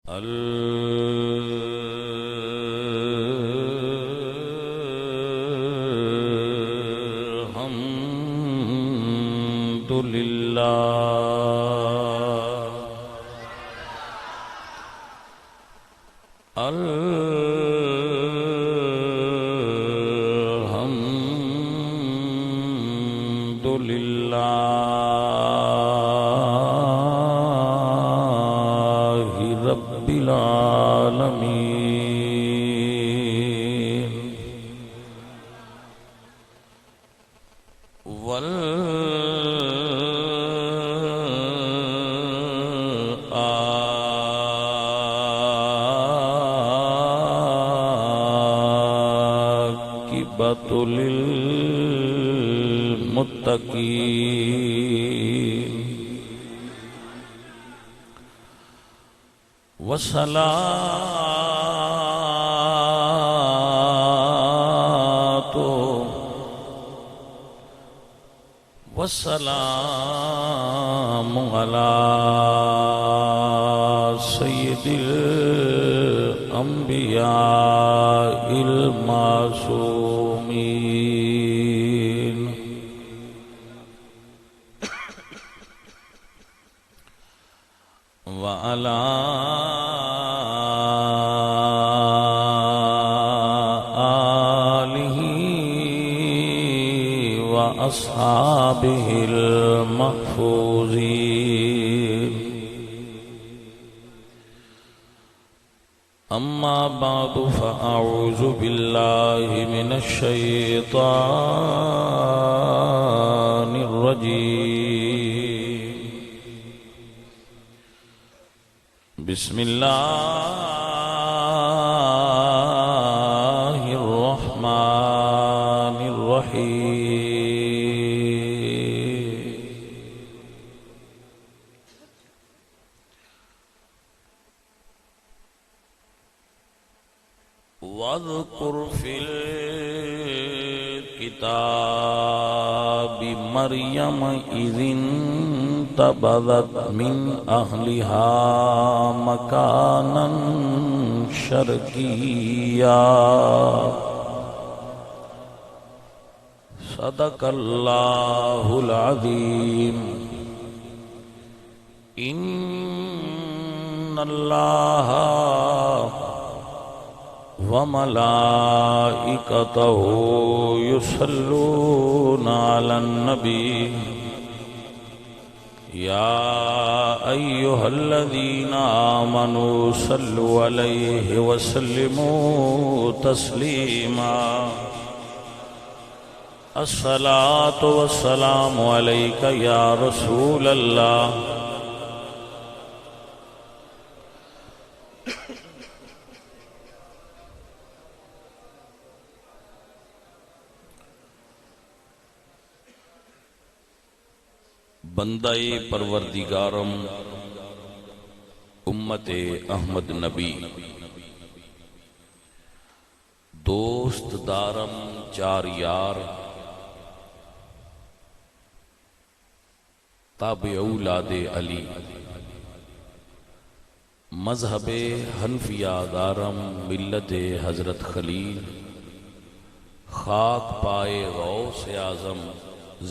الحمد لله الحمد لله رب العالمين والعاقبة للمتقين والسلام على سيد الأنبياء المعصومين وعلى آله وأصحابه المحفوظين أما بعد فأعوذ بالله من الشيطان الرجيم بسم الله الرحمن الرحيم واذكر في الكتاب مريم إذ انتبذت من أهلها مكانا شرقيا صدق الله العظيم إن الله وملائكته يصلون على النبي يا أيها الذين آمنوا صلوا عليه وسلموا تسليما الصلاة والسلام عليك يا رسول الله بندہ پروردگارم امت احمد نبی دوست دارم چار یار تابع اولاد علی مذہب حنفیہ دارم ملت حضرت خلیل خاک پائے غوث اعظم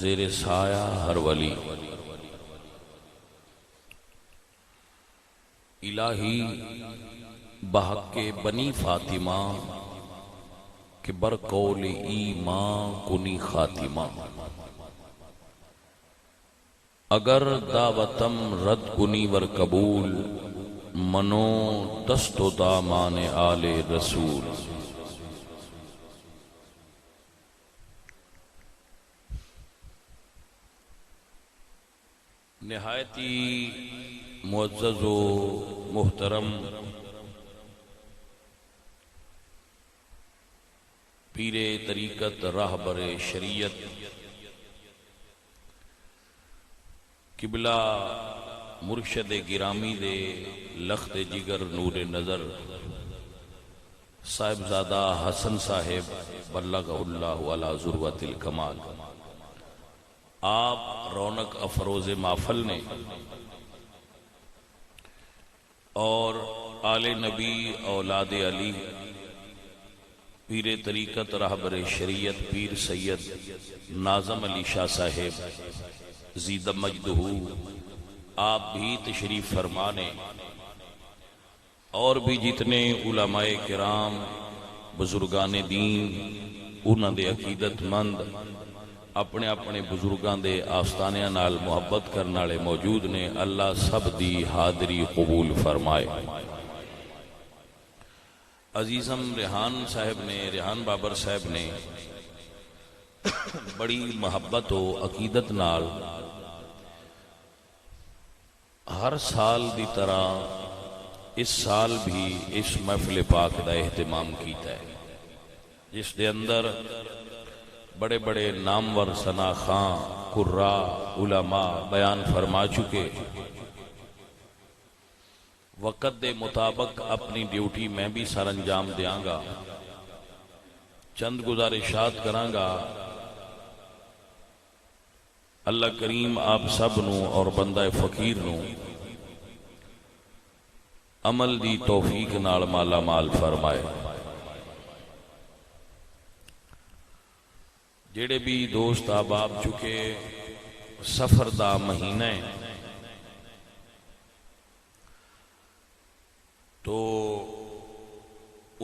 زیر سایہ ہر ولی الہی بحق بنی فاطمہ کہ برقول ایمان کنی خاتمہ اگر دعوتم رد کنی ور قبول منو دست و دامان آل رسول نہایتی معزز و محترم پیر طریقت راہبر شریعت قبلہ مرشد گرامی دے لخت جگر نور نظر صاحبزادہ حسن صاحب بلغ اللہ علی ذروۃ الکمال، آپ رونق افروز محفل نے اور آل نبی اولاد علی پیر طریقت رہبر شریعت پیر سید ناظم علی شاہ صاحب زید مجدہ آپ بھی تشریف فرمانے، اور بھی جتنے علماء کرام بزرگان دین انہاں دے عقیدت مند اپنے اپنے بزرگاں دے آستانیاں نال محبت کرنے والے موجود نے، اللہ سب دی حاضری قبول فرمائے۔ عزیزم ریحان صاحب نے، ریحان بابر صاحب نے بڑی محبت و عقیدت نال ہر سال دی طرح اس سال بھی اس محفل پاک دا اہتمام کیتا ہے، جس دے اندر بڑے بڑے نامور ثنا خاں قراء علماء بیان فرما چکے۔ وقت دے مطابق اپنی ڈیوٹی میں بھی سر انجام دیاں گا، چند گزارشات کراں گا۔ اللہ کریم آپ سب نو اور بندہ فقیر نو عمل دی توفیق نال مالا مال فرمائے۔ جڑے بھی دوست احباب چکے سفر دا مہینہ ہے تو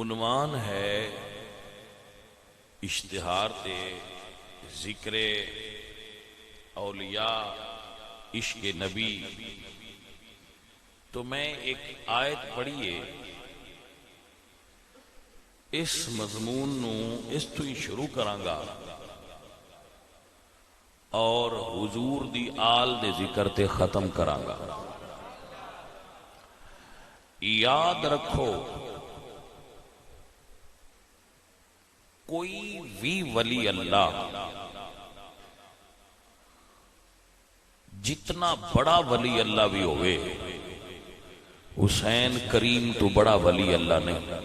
عنوان ہے اشتہار تے ذکر اولیاء عشق نبی، تو میں ایک آیت پڑھیے اس مضمون نو اس تو ہی شروع کراں گا اور حضور دی آل دے ذکر تے ختم کراں گا۔ یاد رکھو کوئی بھی ولی اللہ جتنا بڑا ولی اللہ بھی ہوئے حسین کریم تو بڑا ولی اللہ نہیں۔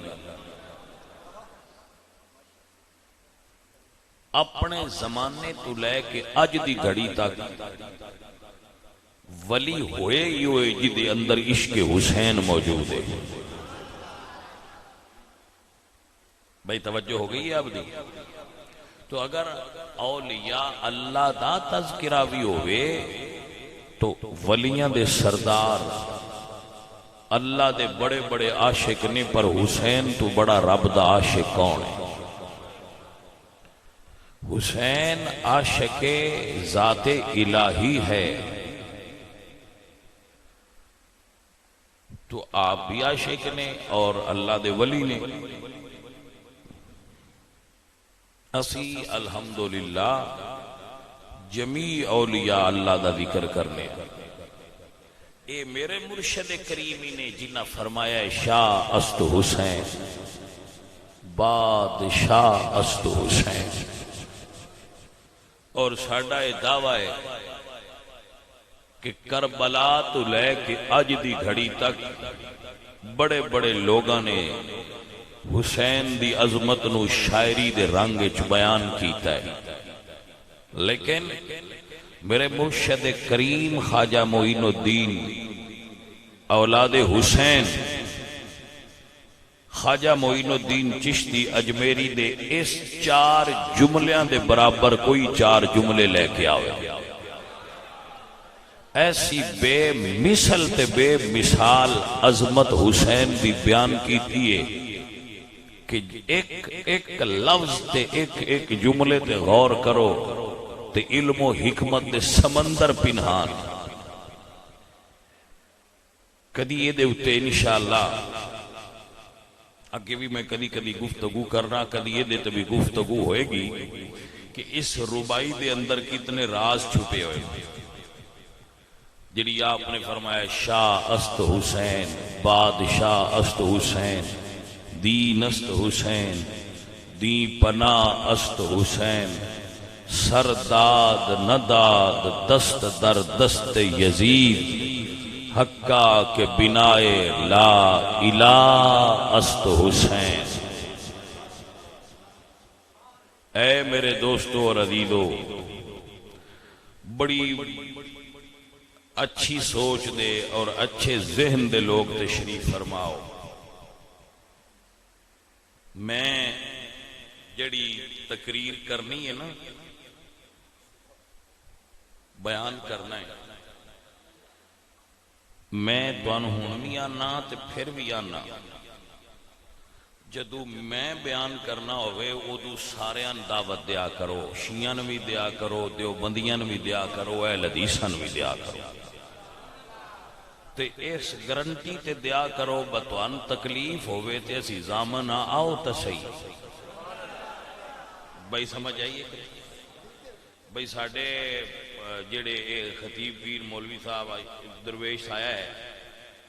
اپنے زمانے تو لے کے اج دی گھڑی تک ولی ہوئے ہی ہوئے جدے اندر عشق حسین موجود ہے۔ بھائی توجہ ہو گئی ہے اب دی؟ تو اگر اولیاء اللہ دا تذکرہ بھی ہوئے تو ولیاں دے سردار اللہ دے بڑے بڑے عاشق نے، پر حسین تو بڑا رب دا عاشق کون ہے؟ حسین عاشق ذات الہی ہے، تو آپ بھی عاشق نے اور اللہ دے ولی نے۔ اسی الحمدللہ جمیع اولیاء اللہ دا ذکر کرنے۔ اے میرے مرشد کریمی نے جنہ فرمایا شاہ است حسین بادشاہ است حسین، اور ساڈا یہ دعویٰ ہے کہ کربلا تو لے کے اج دی گھڑی تک بڑے بڑے لوگاں نے حسین دی عظمت نو شاعری دے رنگ وچ بیان کیتا ہے، لیکن میرے مرشد کریم خواجہ معین الدین اولاد حسین خواجہ معین الدین چشتی اجمیری دے اس 4 جملیاں دے برابر کوئی 4 جملے لے کے آوے۔ ایسی بے مثل تے بے مثال عظمت حسین دی بیان کیتی ہے کہ ایک ایک لفظ تے ایک جملے تے غور کرو تے علم و حکمت دے سمندر پنہان۔ کدی یہ دے اتے انشاءاللہ آگے بھی میں کدی گفتگو کرنا، کدی یہ دے تے بھی گفتگو ہوئے گی کہ اس ربائی دے اندر کتنے راز چھپے ہوئے، جڑی آپ نے فرمایا شاہ است حسین بادشاہ است حسین دین است حسین دی پناہ است حسین سرداد نداد دست در دست یزید حقا کے بنائے لا الہ است حسین۔ اے میرے دوستو اور عزیزو، بڑی اچھی سوچ دے اور اچھے ذہن دے لوگ تشریف فرماؤ۔ میں جڑی تقریر کرنی ہے نا، بیان کرنا ہے، میں تانوں ہن بھی آنا تے پھر بھی آنا، جدو میں بیان کرنا ہوئے ادو ساریاں دعوت دیا کرو، شیعاں بھی دیا کرو، دیوبندیاں بھی دیا کرو، اہل حدیثاں بھی دیا کرو، تے اس گارنٹی تے دیا کرو بتوان تکلیف ہوئے تے اسی زامن آؤ تا صحیح۔ بھائی سمجھ آئیے کہ بھائی ساڑھے جڑے خطیب پیر مولوی صاحب درویش آیا ہے،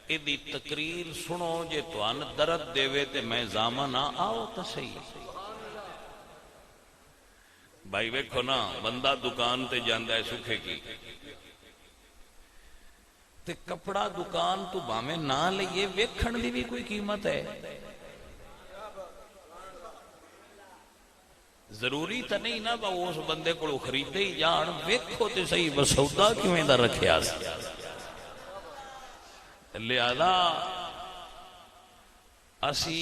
ایدی تقریر سنو جے توان درد دے تے میں زامن آؤ تا صحیح۔ بھائی ویکھو نا، بندہ دکان تے جاندہ ہے سکھے کی تے کپڑا دکان تو باہمیں نہ لئیے، ویکھن دی بھی کوئی قیمت ہے؟ ضروری تا نہیں نا با اس بندے کو خریدے ہی جان، ویکھو تے صحیح بس سودا کیوں دا رکھیا سی۔ لہذا اسی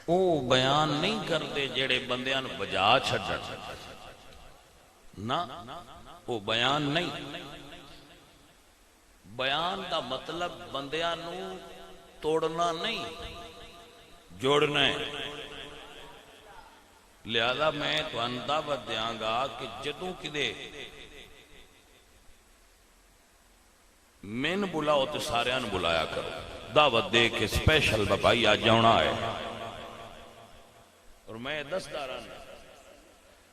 او بیان نہیں کرتے جڑے بندیاں بجا چھڑن، نا او بیان نہیں۔ بیان دا مطلب بندیاں نو توڑنا نہیں، جوڑنا ہے۔ لہذا میں تو دعوت دیاں گا کہ جدوں کدے میں بلاؤ تو ساریاں بلایا کرو، دعوت دے کے سپیشل بھائی آ جانا ہے۔ اور میں دس داراں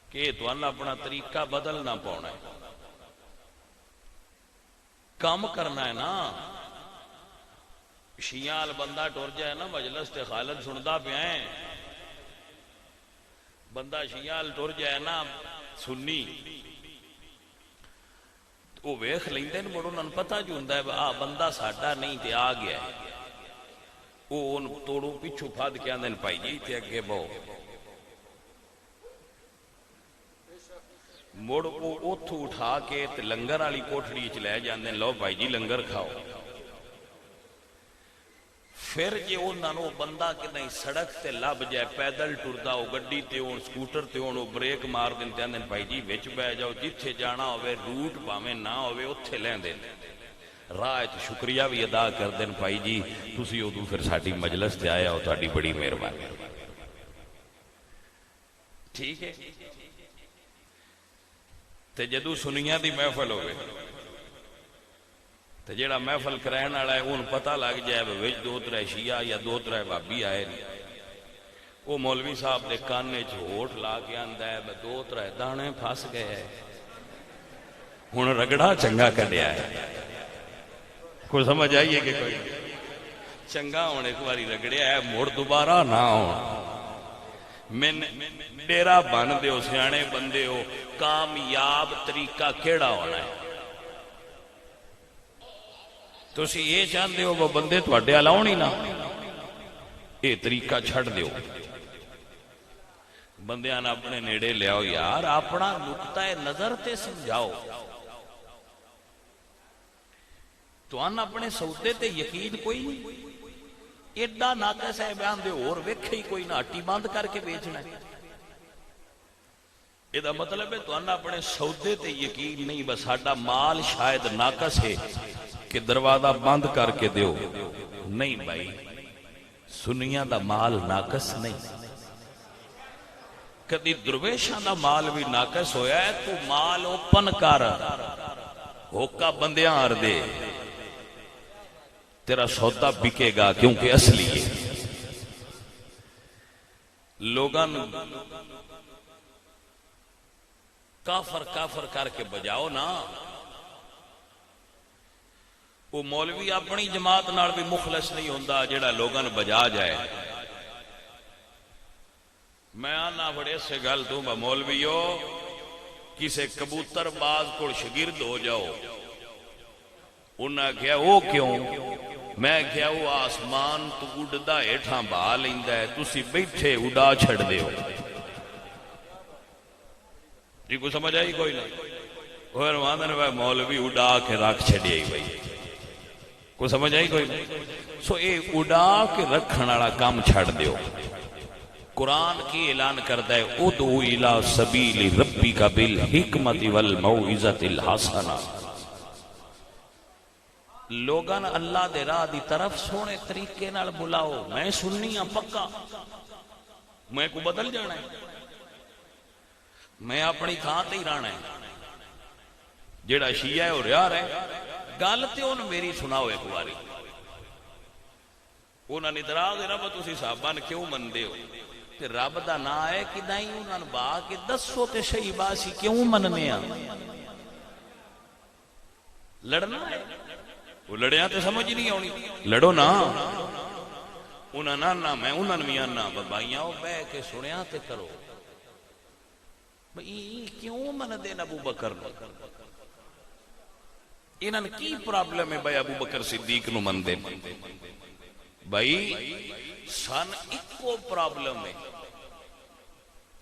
کہ تو اپنا طریقہ بدلنا پاؤنا ہے، کام کرنا ہے نا۔ شیعہ بندہ ٹور جائے نا مجلس تے خالد سندا پہ ہیں، بندہ شیعہ ٹور جائے نا سنی وہ ویکھ لیندے نے، بڑوں نن پتہ جو ہوندا ہے آ بندہ ساڈا نہیں تے آ گیا ہے، وہ ان توڑوں پیچھو پھاد کے آندے پائی جی تے اگے بہو، مڑ وہ اوتھو اٹھا کے تے لنگر والی کوٹھڑی چ لے جاندے، لو بھائی جی لنگر کھاؤ۔ پھر جے انہاں نو بندہ کہ نہیں سڑک تے لب جائے، پیدل ٹردا ہو، گڈی تے ہون، سکوٹر تے ہون، بریک مار دین تے آندے بھائی جی وچ بیٹھ جاؤ، جتھے جانا ہوئے روٹ بھاویں نہ ہوئے اوتھے لیندے، راہ تے شکریہ بھی ادا کر دین بھائی جی تسی ادو پھر ساڈی مجلس تے آیا ہو، تہاڈی بڑی مہربانی۔ ٹھیک ہے تے جدو سنیاں دی محفل ہوئے تے جیڑا محفل کرائن والا ہے اون پتہ لگ جائے وچ دو ترے شیعہ یا دو ترے بھابی آئے نہیں، وہ مولوی صاحب دے کانے چ ہوٹ لا کے آندا ہے دو ترے دانے پھس گئے ہے، ہن رگڑا چنگا کڈیا ہے۔ کوئی سمجھ آئیے کہ کوئی چنگا ہونے ایک باری رگڑیا ہے، مڑ دوبارہ نہ ہو۔ میں ڈیرا بن دیو، سیانے بندے ہو، کامیاب طریقہ کیڑا ہونا ہے؟ تو اسی یہ چاہتے ہو وہ بندے تو اڈے الاؤں ہی نہ، یہ طریقہ چھڑ دیو، بندے آنا اپنے نیڑے لے آؤ، یار اپنا نقطہ نظر تے سمجھاؤ، تو آنا اپنے سودے تے یقین کوئی نہیں، ایڈا ناقص ہے بیان دے اور ویکھے ہی کوئی نہ، ہٹی بند کر کے بیچنا ہے۔ یہ دا مطلب ہے تو آنا اپنے سودے تے یقین نہیں، بس ہاڈا مال شاید ناقص ہے کہ دروازہ بند کر کے دیو، نہیں بھائی سنیاں دا مال ناقص نہیں، کدی درویشاں دا مال بھی ناقص ہویا ہے، تو مال اوپن کر، ہوکا بندیاں آر دے، تیرا سودا بکے گا کیونکہ اصلی ہے۔ لوگان کافر کافر کر کے بجاؤ نا، وہ مولوی اپنی جماعت نال بھی مخلص نہیں ہوندا جیڑا لوگان بجا جائے۔ میں آنا بڑے سے گل تو مولویو کسے کبوتر باز کو شگرد ہو جاؤ، انہاں کہا وہ کیوں؟ میں کہا وہ آسمان تو اڑدا ہیٹھاں بہا لیندا ہے، تسی بیٹھے اڑا چھڑ دیو۔ جی کو سمجھ آئی کوئی نہ؟ اور وہاں نے مولوی اڑا کے رکھ چھڑی آئی بھائی، کو سمجھ آئی کوئی نہ؟ سو اے اڑا کے رکھن والا کام چھڑ دیو. قرآن کی اعلان کرتا ہے ادعو الی سبیل ربک بالحکمت والموعظۃ الحسنہ. لوگاں اللہ دے راہ دی طرف سونے طریقے نال بلاؤ. میں سننی ہاں پکا, میں کو بدل جانا ہے, میں اپنی تھان تے ہی رہنا ہے. جیڑا شیعہ ہے اور یار ہے گل تے انہوں میری سناؤ ایک باری. انہوں نے دراز رب تسی صحابہ نے کیوں من دے ہو تے رب دا نا ہے کہ دائیں انہوں نے با کے دسو تے شہی باسی کیوں مننے ہاں. لڑنا ہے وہ لڑیاں تے سمجھ نہیں آنی. لڑو نا انہوں نے نا میں انہوں نے بھی آنا بابائیاں ہو بے کے سنیا تے کرو. بھئی کیوں من دے ابو بکر نے, انہوں نے کی پرابلم ہے بھائی ابو بکر صدیق نو من دے. بھائی سن ایکو پرابلم ہے.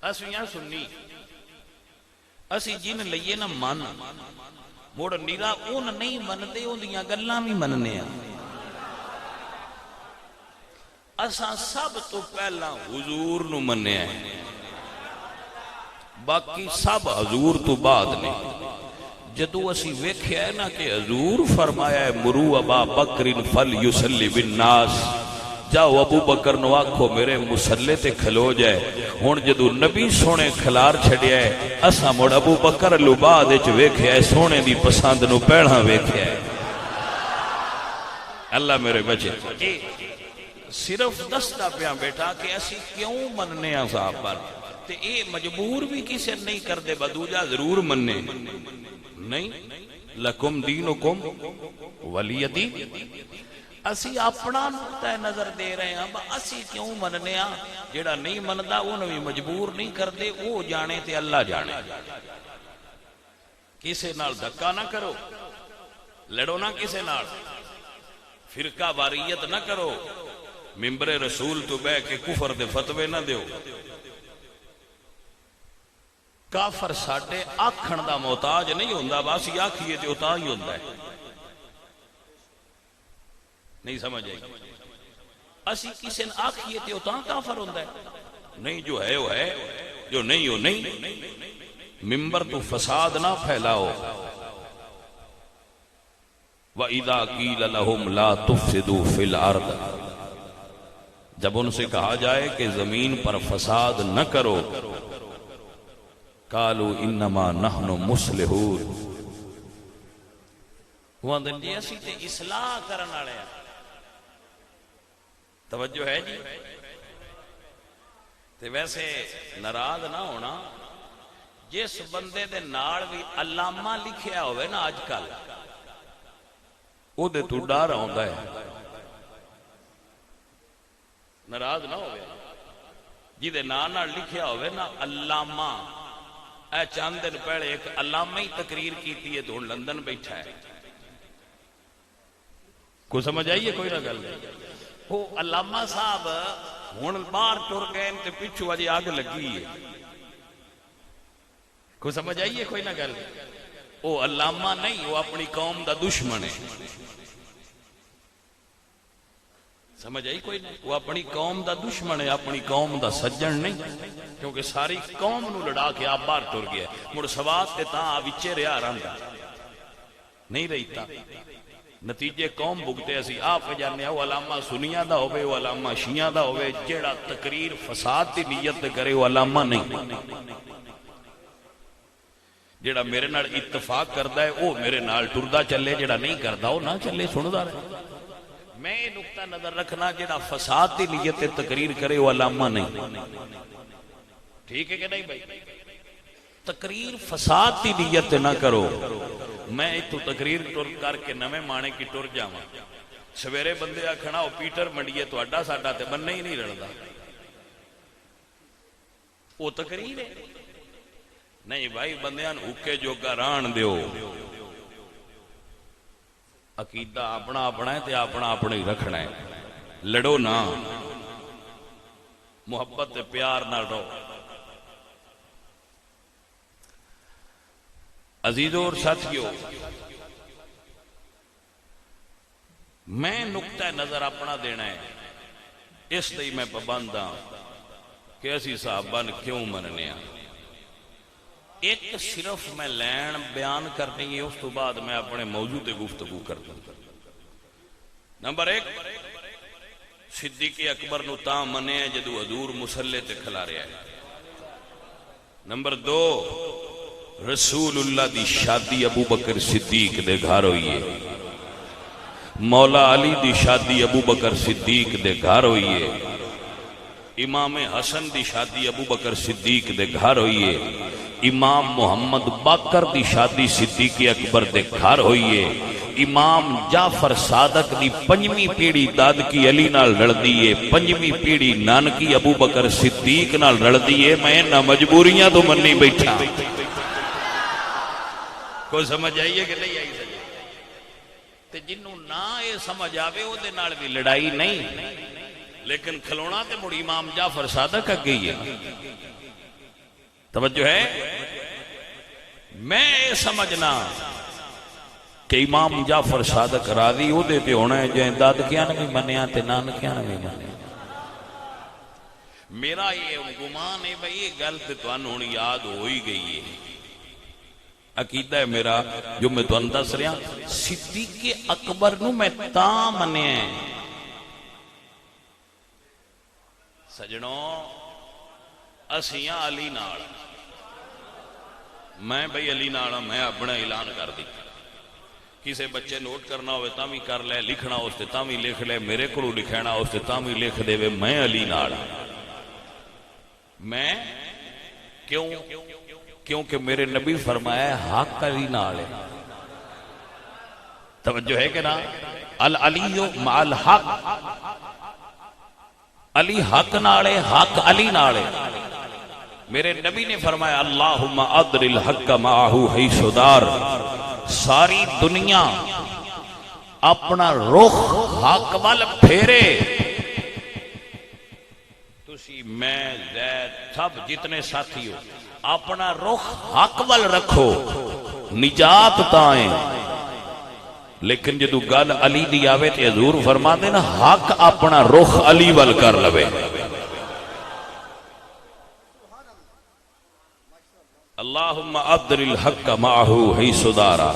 اسی یہاں سننی اسی جن لئیے نا من موڑ نیرا اون نہیں من دے ان دیاں گلاں بھی مننے ہیں. اساں سب تو پہلا حضور نو مننے ہیں, باقی سب حضور تو بعد نے. جدو اسی ویکھیا ہے نا کہ حضور فرمایا ہے مرو ابا بکر فلیصلی بالناس, جاؤ ابو بکر نو آکھو میرے مسلے تے کھلو جائے. ہن جدو نبی سونے کھلار چھڑیا ہے اساں مڑ ابو بکر لو بعد وچ ویکھیا ہے سونے دی پسند نو پہلا ویکھیا ہے. اللہ میرے بچے صرف دستا پیا بیٹا کہ اسی کیوں مننے ہیں صاحب پر, تے اے مجبور بھی کسی نہیں کر دے بدوجہ ضرور مننے نہیں. لکم دینکم ولی دین. اسی اپنا نقطہ نظر دے رہے ہیں, اسی کیوں مننے ہیں. جیڑا نہیں مندا انہوں بھی مجبور نہیں کر دے, وہ جانے تے اللہ جانے. کسے نال دھکا نہ کرو, لڑو نہ کسے نال, فرقہ واریت نہ کرو, ممبر رسول تو بے کے کفر دے فتوے نہ دیو. کافر ساڈے آکھن دا محتاج نہیں ہوندا, بس آکھیے تے اتا ہی ہوندا ہے. نہیں سمجھ آئی. اسی کسی نے آکھیے تے اتا کافر ہوندا ہے. نہیں جو ہے وہ ہے, جو نہیں وہ نہیں. ممبر تو فساد نہ پھیلاؤ. وَإِذَا قِيلَ لَهُمْ لَا تُفْسِدُوا فِي الْأَرْضِ, جب ان سے کہا جائے کہ زمین پر فساد نہ کرو, قالوا انما نحن مصلحون, وہ اندر جی اسی تے اصلاح کرن والے ہیں. توجہ ہے جی. تے ویسے ناراض نہ ہونا, جس بندے دے نال بھی علامہ لکھیا ہوئے نا آج کل, او دے تو ڈر آندا ہے. ناراض نہ ہوئے جی دے نال لکھیا ہوئے نا علامہ. اے چند دن پہلے ایک علامہ ہی تقریر کیتی ہے تو لندن بیٹھا ہے. کوئی سمجھ آئیے کوئی نہ گل. وہ علامہ صاحب ہن باہر ٹر گئے تے پچھو اجے آگ لگی ہے. کوئی سمجھ آئیے کوئی نہ گل. وہ علامہ نہیں, وہ اپنی قوم دا دشمن ہے. سمجھ آئی کوئی نہیں. وہ اپنی قوم دا دشمن ہے, اپنی قوم دا سجن نہیں, کیونکہ ساری قوم نو لڑا کے آپ باہر ٹر گیا. مڑ سواد تے تاں وچے رہا رہندا نہیں رہتا. نتیجے قوم بھگتے اسی آپ جانے وہ علامہ سنیاں دا ہوئے, وہ علامہ شیعہ دا ہوئے. جیڑا تقریر فساد دی نیت کرے وہ علامہ نہیں. جیڑا میرے نال اتفاق کردا ہے وہ میرے نال ٹردا چلے, جیڑا نہیں کردا وہ نہ چلے, سندا رہے. میں نقطہ نظر رکھنا جیڑا فساد دی نیت تقریر کرے وہ علامہ نہیں. ٹھیک ہے کہ نہیں بھائی. تقریر فساد دی نیت نہ کرو. میں تو تقریر ٹر کر کے نویں مانے کی ٹر جاواں, سویرے بندے آکھنا وہ پیٹر منڈیے تو اڈا ساڈا تے بننا ہی نہیں رلدا. وہ تقریر ہے نہیں بھائی. بندیاں حکے جوگا ران دیو. عقیدہ اپنا اپنا ہے تے اپنا اپنا ہی رکھنا ہے. لڑو نہ, محبت تے پیار نہ رہو. عزیزو اور ساتھیو, میں نقطہ نظر اپنا دینا ہے، اس لیے میں پابند ہاں کہ اسی صحابہ نے کیوں مننے ہیں۔ ایک صرف میں لین بیان کرنی ہے، اس تو بعد میں اپنے موضوع تے گفتگو کرتا ہوں۔ نمبر 1، صدیق اکبر نو تاں منے جدو حضور مصلی تے کھلا رہا ہے۔ نمبر 2، رسول اللہ دی شادی ابو بکر صدیق دے گھر ہوئی ہے، مولا علی دی شادی ابو بکر صدیق دے گھر ہوئی ہے، امام حسن دی شادی ابو بکر صدیق دے گھر ہوئی ہے، امام محمد باقر دی شادی صدیق اکبر دے گھر ہوئی ہے، امام جعفر صادق دی 5ویں پیڑھی دادکی علی نال رلدی ہے، 5ویں پیڑھی نانکی ابو بکر صدیق نال رلدی ہے۔ میں نہ مجبوریاں تو منی بیٹھا، کوئی سمجھ آئیے کہ نہیں آئی سکے؟ تے جنوں نہ یہ سمجھ آوے وہ دے نال بھی لڑائی نہیں، لیکن کھلونا تے مڑ امام جعفر صادق اگئی ہے۔ توجہ ہے؟ میں یہ سمجھنا کہ امام جعفر صادق راضی او دے تے ہونا ہے جائیں دادکیاں نے بھی منیا تے نانکیاں نے بھی منیا۔ میرا یہ گمان ہے بھئی یہ گل تے تانوں ہن یاد ہو ہی گئی ہے، عقیدہ ہے میرا جو میں تو اندس رہا، صدیق اکبر نو میں تاں منیا ہے۔ سجنوں اسیاں علی نال، میں بھئی علی نال میں اپنا اعلان کر دی، کسے بچے نوٹ کرنا ہوئے تاں بھی کر لے، لکھنا اس تے تاں بھی لکھ لے، میرے کو لکھنا اس تے تاں بھی لکھ دے وے، میں علی نال۔ میں کیوں؟ کیونکہ میرے نبی فرمایا ہے حق علی نال ہے۔ توجہ ہے کہ نا؟ العلی مع الحق، علی حق نالے، حق علی نالے۔ میرے نبی نے فرمایا اللہم ادر الحق معہو حیث دار، ساری دنیا اپنا رخ حق وال پھیرے، تسی میں زید سب جتنے ساتھی ہو اپنا رخ حق وال رکھو، نجات تائیں۔ لیکن جدو گل علی دی آوے تے حضور فرما دینا حق اپنا رخ علی وال کر لوے۔ اللہم ادر الحق معہو حیث دارا،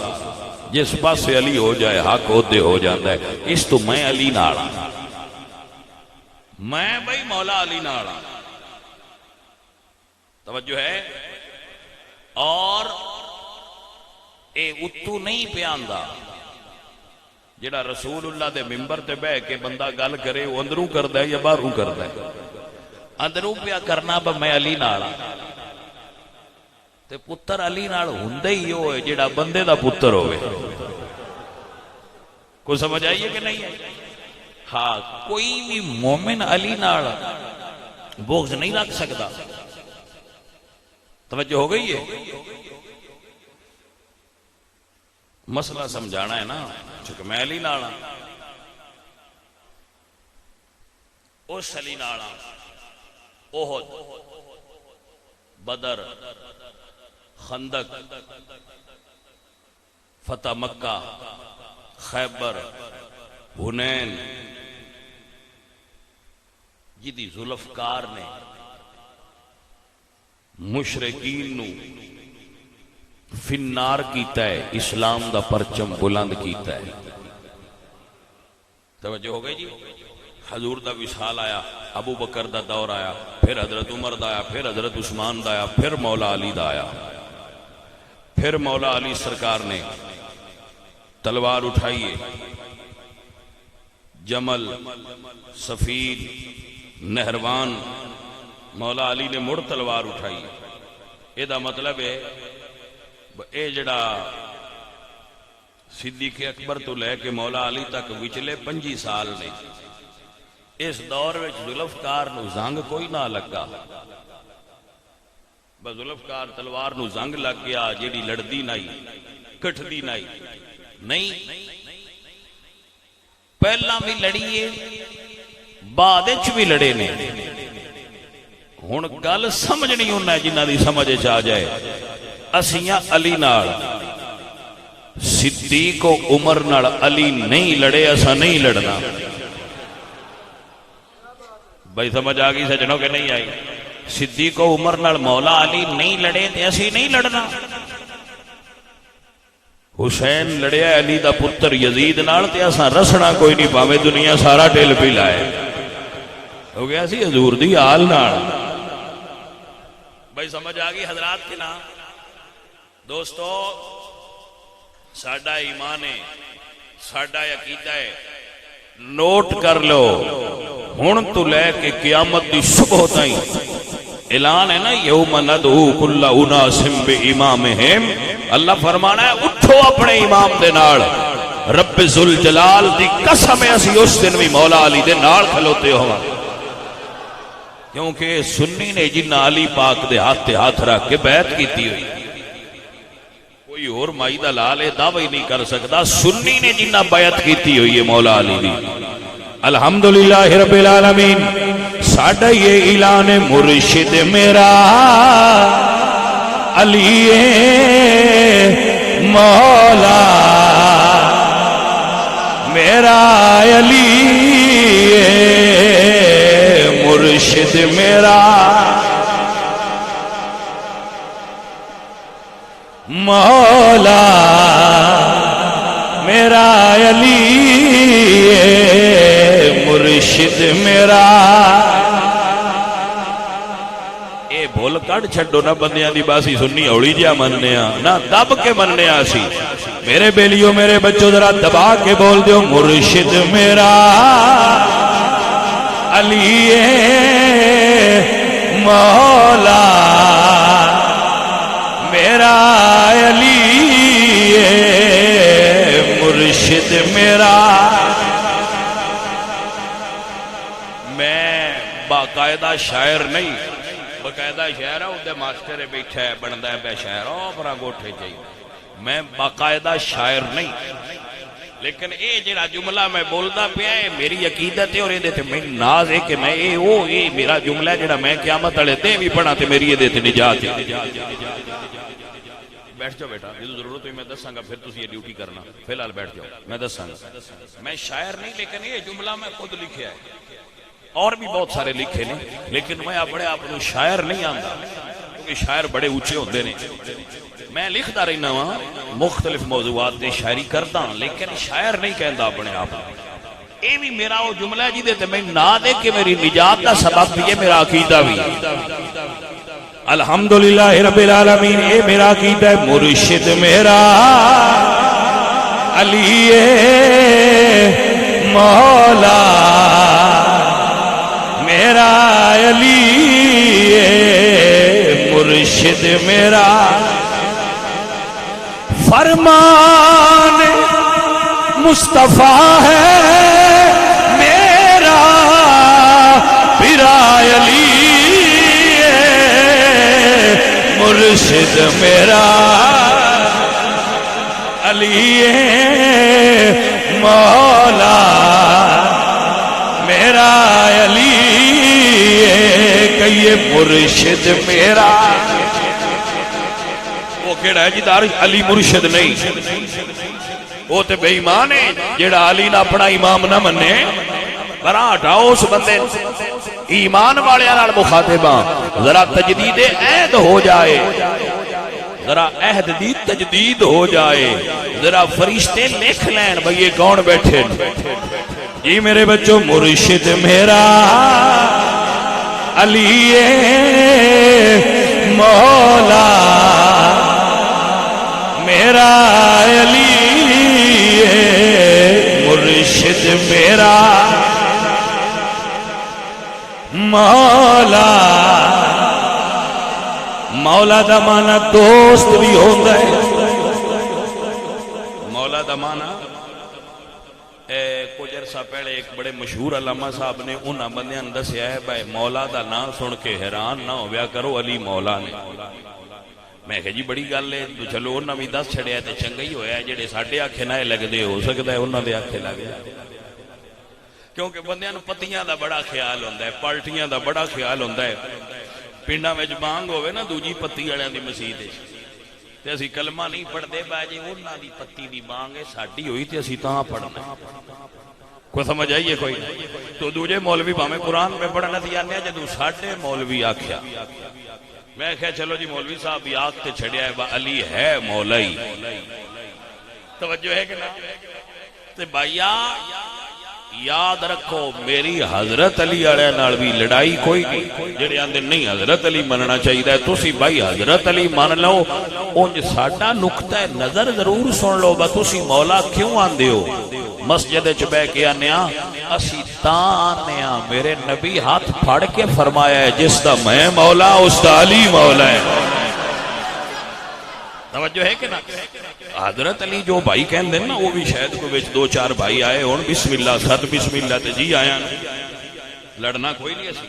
جس پاس سے علی ہو جائے حق عہدے ہو جاتا ہے۔ اس تو میں علی نالا، میں بھئی مولا علی نالا۔ توجہ ہے؟ اور اے اتو نہیں پیاندا جڑا رسول اللہ دے ممبر تے بہ کے بندہ گل کرے وہ اندروں کردا ہے یا باہروں کردا ہے؟ اندروں پیا کرنا با میں علی نالا، تے پتر علی نال ہوندا ہی ہوئے جڑا بندے دا پتر ہوئے۔ کوئی سمجھ آئیے کہ نہیں؟ ہاں، کوئی بھی مومن علی نال بغض نہیں رکھ سکتا۔ توجہ ہو گئی ہے؟ مسئلہ سمجھانا ہے نا، چونکہ میں علی نالا، اس علی نالا احد، بدر، خندق، فتح مکہ، خیبر، حنین، جدی ذوالفقار نے مشرکین نو فنار کیتا ہے، اسلام دا پرچم بلند کیتا ہے۔ توجہ ہو گئی جی؟ حضور دا وصال آیا، ابو بکر دا دور آیا، پھر حضرت عمر دا آیا، پھر حضرت عثمان دا آیا، پھر مولا علی دا آیا۔ پھر مولا علی سرکار نے تلوار اٹھائیے، جمل، سفید، نہروان، مولا علی نے مڑ تلوار اٹھائی۔ یہ دا مطلب ہے اے جڑا صدیق اکبر تو لے کے مولا علی تک وچلے 25 سال نے، اس دور میں ذوالفقار نو زنگ کوئی نہ لگا، بس ذوالفقار تلوار نو زنگ لگ گیا، جیڑی لڑدی نہیں، کٹھدی نہیں، پہلا بھی لڑیے بعد بھی لڑے نے۔ ہن گل سمجھنی ہونا جنہ دی سمجھ آ جائے، اسیاں علی نال، صدیق و عمر نال علی نہیں لڑے، اسا نہیں لڑنا۔ بھائی سمجھ آ گئی سجنوں کہ نہیں آئی؟ صدیق و عمر نال مولا علی نہیں لڑے تے اسی نہیں لڑنا۔ حسین لڑیا علی دا پتر یزید نال تے اسا رسنا کوئی نہیں، پاوے دنیا سارا ٹل پی لائے۔ ہو گیا سی حضور دی آل نال۔ بھائی سمجھ آ گئی حضرات کے نام؟ دوستو ساڈا ایمان ہے، ساڈا عقیدہ ہے، نوٹ کر لو، ہن تو لے کے قیامت دی صبح تائیں اعلان ہے نا، یوم ندعو کل اناس بامامہم۔ اللہ فرمانا ہے اٹھو اپنے امام دے نال، رب ذوالجلال دی قسم ہے اسی اس دن بھی مولا علی دے نال کھلوتے ہوا، کیونکہ سنی نے جنہ علی پاک دے ہاتھ رکھ کے بیعت کیتی ہوئی، کوئی اور مائی دا لال ہے دعوی نہیں کر سکتا، سنی نے جنہ بیعت کیتی ہوئی ہے مولا علی دی۔ الحمدللہ رب العالمین۔ ساڈا یہ اعلان مرشد میرا علی مولا میرا، علی مرشد میرا مولا میرا، علی مرشد میرا۔ اے بھول کٹ چھڈو نا بندیاں دی باسی سننی ہولی جیا مننے نہ دب کے مننے سی۔ میرے بیلیوں میرے بچوں ذرا دبا کے بول دیو، مرشد میرا علی مولا میرا، علی مرشد میرا۔ میں باقاعدہ شاعر نہیں، باقاعدہ شاعر ہے اُدھے ماسٹر بیٹھا ہے بندا ہے بے شاعر او پرا گوٹھے چاہیے، میں باقاعدہ شاعر نہیں، لیکن اے جڑا جملہ میں بولدا پیا ہے میری عقیدت ہے اور اے تے میں ناز ہے کہ میں اے میرا جملہ ہے جڑا میں قیامت والے دن بھی پڑھا تے میری اے تے نجات ہے۔ بیٹھ جاؤ بیٹا، جدو ضرورت ہوئی میں دساں گا، پھر تسی یہ ڈیوٹی کرنا، فی الحال بیٹھ جاؤ میں دساں گا۔ میں شاعر نہیں لیکن یہ جملہ میں خود لکھیا ہے، اور بھی بہت سارے لکھے نے، لیکن میں اپنے آپ کو شاعر نہیں آندا کیونکہ شاعر بڑے اونچے ہوندے نے۔ میں لکھدا رہنا وا مختلف موضوعات تے شاعری کردا، لیکن شاعر نہیں کہندا اپنے آپ کو۔ اے بھی میرا وہ جملہ ہے جدے تے میں نا دے کہ میری نجات دا سبب بھی ہے، میرا عقیدہ بھی۔ الحمدللہ رب العالمین۔ اے میرا عقیدہ ہے، مرشد میرا علی مولا میرا، علی مرشد میرا۔ فرمان مصطفیٰ ہے میرا پیرا، علی مرشد میرا، علی مولا میرا، علی کہیے مرشد میرا۔ وہ کیڑا ہے جی دار علی مرشد نہیں، وہ تے بے ایمان ہے جیڑا علی نہ اپنا امام نہ منے۔ برا ہٹاؤ اس بندے ایمان والے نال مخاطباں، ذرا تجدید عہد ہو جائے، ذرا عہد دی تجدید ہو جائے، ذرا فرشتے لکھ لین بھئی یہ کون بیٹھے جی میرے بچوں۔ مرشد میرا علی مولا میرا، علی مرشد میرا مولا۔ مولا دا مانا دوست بھی ہوتا ہے، مولا دا مانا کچھ عرصہ پہلے ایک بڑے مشہور علامہ صاحب نے انہاں بندیاں نے دسیا ہے بھائی مولا دا نام سن کے حیران نہ ہویا کرو، علی مولا نے۔ میں کہا جی بڑی گل ہے، تو چلو انہاں بھی دس چھڑیا تے چنگا ہی ہویا، جڑے ساڈے آکھے نہ لگدے ہو سکدا ہے انہاں دے آکھے لگ گیا، کیونکہ بندیاں نوں پتیاں دا بڑا خیال ہوندا ہے، پالٹیاں دا بڑا خیال ہوندا ہے۔ پنڈاں وچ بانگ ہوے نا دوجی پتی والیاں دی مسجد تے اسی کلمہ نہیں پڑھتے بھائی جی انہاں دی پتی دی مانگے ساڈی ہوئی تے اسی تاں پڑھنا کوئی سمجھ آئیے کوئی تو دوجے مولوی بھاویں قرآن میں پڑھنا تھی آنے جدو ساڈے مولوی آکھیا میں کہا چلو جی مولوی صاحب یاد تے چھڑیا ہے علی ہے مولا ہی توجہ ہے کہ نا تے بھائیا یاد رکھو میری حضرت علی والے نال بھی لڑائی کوئی نہیں جڑے آندے نہیں حضرت علی مننا چاہیے تسی بھائی حضرت علی مان لو اونج ساڈا نقطہ نظر ضرور سن لو با تسی مولا کیوں آندے ہو مسجد وچ بیٹھ کے آنیا اسی تاں آنیا میرے نبی ہاتھ پھڑ کے فرمایا ہے جس دا میں مولا اس دا علی مولا ہے توجہ ہے کہ نا حضرت علی جو بھائی کہن دیں نا وہ بھی شاید کو بیچ دو چار بھائی آئے ہون بسم اللہ ست بسم اللہ تے جی آیا لڑنا کوئی نہیں ایسی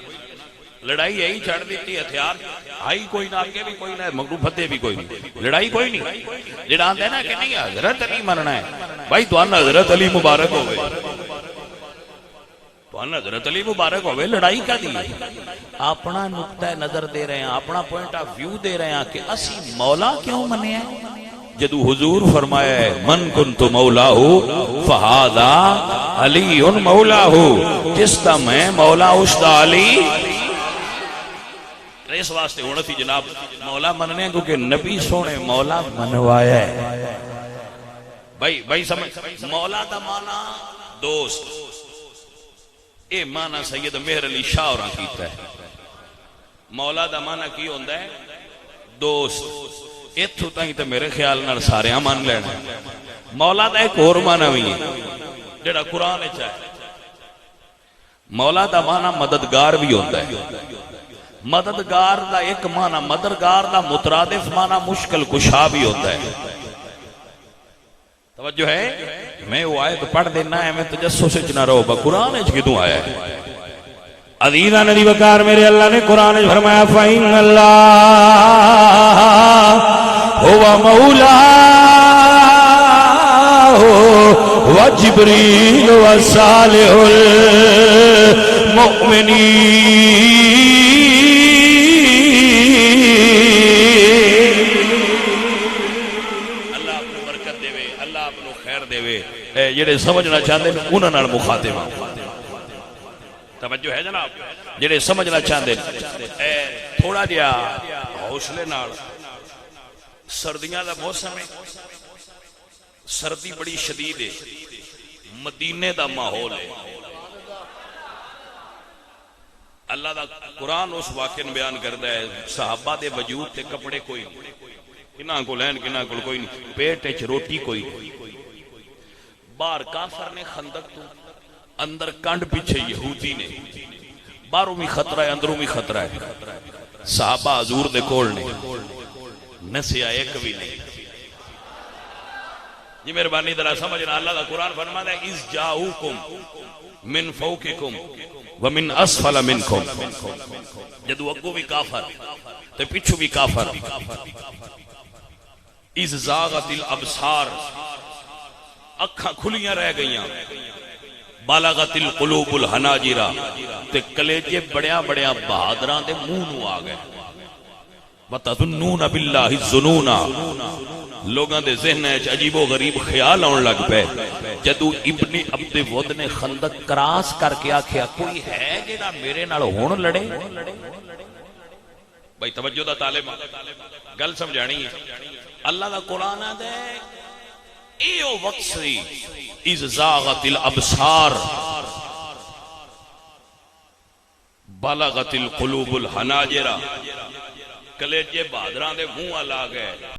لڑائی یہی چھڑ دیتی ہتھیار آئی کوئی نہ آگے بھی کوئی نہ مغلوب فتح بھی کوئی نہیں لڑائی کوئی نہیں جڑا آندے نا کہ نہیں حضرت علی مننا ہے بھائی تو ان حضرت علی مبارک ہوئے تو ان حضرت علی مبارک ہوئے لڑائی کا دی اپنا نقطہ نظر دے رہے ہیں اپنا پوائنٹ آف ویو دے رہے ہیں کہ اسی مولا کیوں منے ہیں جدو حضور فرمایا ہے من کنت مولاہو فہذا علی مولاہو جس دا میں مولا اس دا علی اس واسطے ہونا تھی جناب مولا مننے کیونکہ نبی سونے مولا منوایا ہے بھائی سمجھ مولا دا مانا دوست اے مانا سید مہر علی شاہ اور کیتا ہے مولا دا مانا کی ہوندہ ہے دوست اتھو تائیں تے میرے خیال نال سارے مان لینا مولا دا ایک اور مانا بھی ہے جڑا قرآن چاہے مولا دا مانا مددگار بھی ہوتا ہے مددگار دا ایک مانا مددگار دا مترادف مانا مشکل کشا بھی ہوتا ہے توجہ ہے میں وہ آیت پڑھ دینا ہے میں تجسس نہ رہو با قرآن کدوں آیا ہے عزیزہ ندی وقار میرے اللہ نے قرآن فرمایا فَإِنَّ اللَّهَ هُوَ مَوْلَاهُ وَجِبْرِيلُ وَصَالِحُ الْمُؤْمِنِينَ اللہ اپنو برکت دے وے اللہ اپنو خیر دے وے جڑے سمجھنا چاہتے ہیں انہوں نے مخاطب توجہ ہے جناب جڑے سمجھنا چاہتے تھوڑا جہا حوصلے نال سردیاں دا موسم ہے سردی بڑی شدید ہے مدینے دا ماحول ہے اللہ دا قرآن اس واقعہ بیان کرتا ہے صحابہ دے وجود تے کپڑے کوئی کناں کو لین کناں کو کوئی نہیں پیٹ وچ روٹی کوئی باہر کافر نے خندق تو اندر کنڈ پیچھے یہودی نے باہروں بھی خطرہ ہے اندروں بھی خطرہ ہے صحابہ حضور دے کول نے نسیا ایک بھی نہیں یہ مہربانی ذرا سمجھنا اللہ کا قرآن فرماتا ہے اذ جاؤکم من فوقکم ومن اسفل منکم جدو اگو بھی کافر تے پیچھو بھی کافر اذ زاغت الابصار اکھاں کھلیاں رہ گئیاں بالغت القلوب الحناجرہ تے کلیجے بڑیا بڑیا بہادران دے منہ نو آ گئے وَتَظُنُّونَ بِاللَّهِ الظُّنُونَ لوگاں دے ذہن ہے عجیب و غریب خیال آن لگ پے جدو ابن عبد ود نے خندق کراس کر کے آکھیا کوئی ہے جیڑا میرے نال ہون لڑے بھائی توجہ دا طالب گل سمجھانی ہے اللہ دا قرآن دے ایو وقت سی اذ زاغت الابصار بلغت القلوب الحناجرہ کلیجے بہادران دے منہ لا گئے